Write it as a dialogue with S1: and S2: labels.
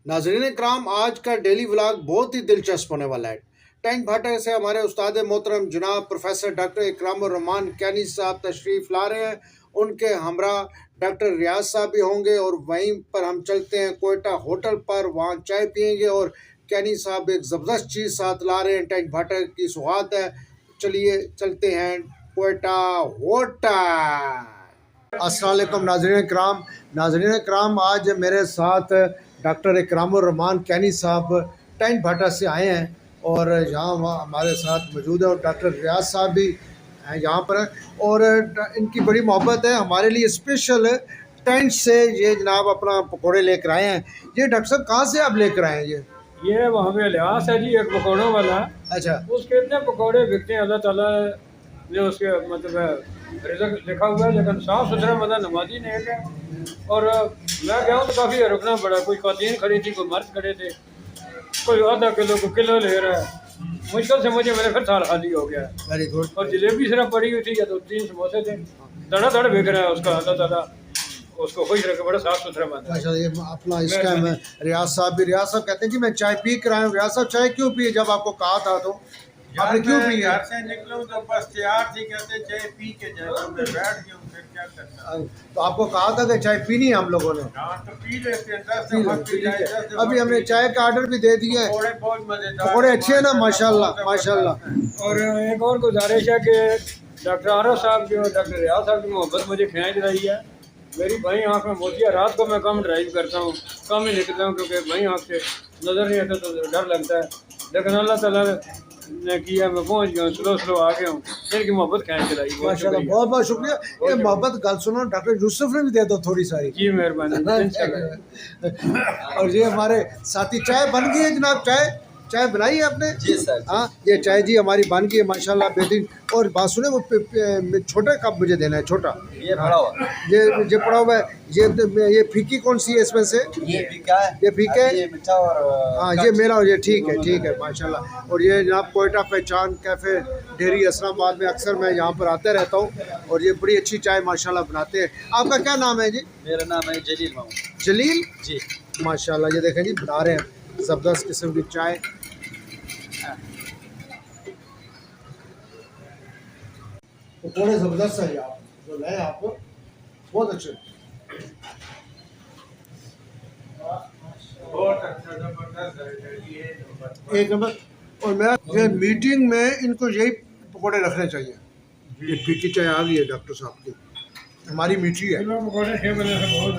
S1: नाज़रीन इकराम, आज का डेली व्लॉग बहुत ही दिलचस्प होने वाला है। टैंक भाटा से हमारे उस्ताद मोहतरम जनाब प्रोफेसर डॉक्टर इकरामुर्रहमान कैनी साहब तशरीफ़ ला रहे हैं। उनके हमरा डॉक्टर रियाज साहब भी होंगे और वहीं पर हम चलते हैं कोयटा होटल पर, वहाँ चाय पियेंगे और कैनी साहब एक ज़बरदस्त चीज़ साथ ला रहे हैं। टैंक भाटा की सौगात है। चलिए चलते हैं कोयटा होटल। अस्सलाम वालेकुम नाज़रीन कराम, आज मेरे साथ डॉक्टर इकरामुर्रहमान कैनी साहब टैंक भाटा से आए हैं और यहाँ हमारे साथ मौजूद है और डॉक्टर रियाज साहब भी हैं यहाँ पर और इनकी बड़ी मोहब्बत है। हमारे लिए स्पेशल टेंट से ये जनाब अपना पकौड़े लेकर आए हैं। ये डॉक्टर साहब कहाँ से आप लेकर आए हैं? ये
S2: वहाँ पे लिहाज है जी, एक पकौड़ों वाला।
S1: अच्छा,
S2: उसके इतने पकौड़े बिकते हैं, अल्लाह ताला ने उसके मतलब रिज़्क़ लिखा हुआ है, लेकिन साफ़ सुथरा मतलब नमाजी ने है। और मैं गया हूँ तो काफ़ी रुकना पड़ा। कोई खातून खड़ी थी, कोई मर्द खड़े थे, कोई आधा किलो को किलो ले रहा है। मुश्किल से मुझे मेरे फिर साल खाली हो गया।
S1: Very good.
S2: और जलेबी सिर्फ पड़ी हुई थी या 2-3 समोसे थे। दड़ा दड़ बिक रहा है उसका, अल्लाह ताला उसको खुश रखे, बड़ा साफ़ सुथरा बना है।
S1: ये अपना इसका मैं रियाज साहब कहते हैं कि मैं चाय पी कर आया हूँ। रियाज साहब चाय क्यों पिए? जब आपको कहा था तो आपने क्यों पी?
S3: घर से निकलूं तो बस तैयार थी, कहते चाय पी के जाए, तो मैं बैठ गया हूं, फिर क्या करता।
S1: तो आपको कहा था कि चाय पीनी है हम लोगों ने।
S3: हाँ तो पी लेते हैं, 10 दफा पी जाए।
S1: अभी हमने चाय का आर्डर भी दे दिया है।
S3: पकौड़े बहुत मजेदार,
S1: पकौड़े अच्छे हैं ना? माशाल्लाह माशाल्लाह।
S2: और एक और गुजारिश है कि डॉक्टर आरफ साहब की और डॉक्टर रियाज साहब की मोहब्बत मुझे खींच रही है। मेरी भाई आँख में मोतिया, रात को मैं कम ड्राइव करता हूँ, कम ही निकलता हूँ, क्योंकि भाई आँख से नज़र नहीं आता तो डर लगता है। लेकिन अल्लाह ताला ने किया, मैं पहुँच गया हूँ, स्लो आ गया हूँ। इनकी मोहब्बत खींच लाई।
S1: माशाल्लाह, बहुत बहुत शुक्रिया। ये मोहब्बत गल सुनो, डॉक्टर यूसुफ ने भी दे दो थोड़ी सारी।
S2: जी मेहरबानी।
S1: और ये हमारे साथी, चाय बन गई है जनाब? चाय बनाई है आपने?
S3: जी सर।
S1: हाँ, ये चाय जी हमारी बन गई है माशाल्लाह, बेहतरीन। और बात सुने, वो छोटा कप मुझे देना है, छोटा।
S3: ये पड़ा हुआ,
S1: ये पड़ा हुआ है। ये फीकी कौन सी है इसमें से?
S3: ये फीका है,
S1: ये फीका है,
S3: ये मीठा। और
S1: हाँ ये मेरा, और ये ठीक है माशाल्लाह। और ये जनाब कोयटा पहचान कैफ़े डेरी इस्लामाबाद में अक्सर मैं यहाँ पर आते रहता हूँ और ये बड़ी अच्छी चाय माशाल्लाह बनाते हैं। आपका क्या नाम है जी?
S3: मेरा नाम है जलील मामू।
S1: जलील
S3: जी
S1: माशाल्लाह। ये देखें जी, बना रहे हैं ज़बरदस्त किस्म की चाय। पकौड़े ज़बरदस्त है आप जो लाए, आपको बहुत अच्छे।
S3: बहुत अच्छा, जबरदस्त है,
S1: एक नंबर। और मैं ये मीटिंग में इनको यही पकौड़े रखने चाहिए। ये फीकी चाय आ गई है डॉक्टर साहब की, हमारी मीठी है।
S2: पकौड़े 6 बजे से बहुत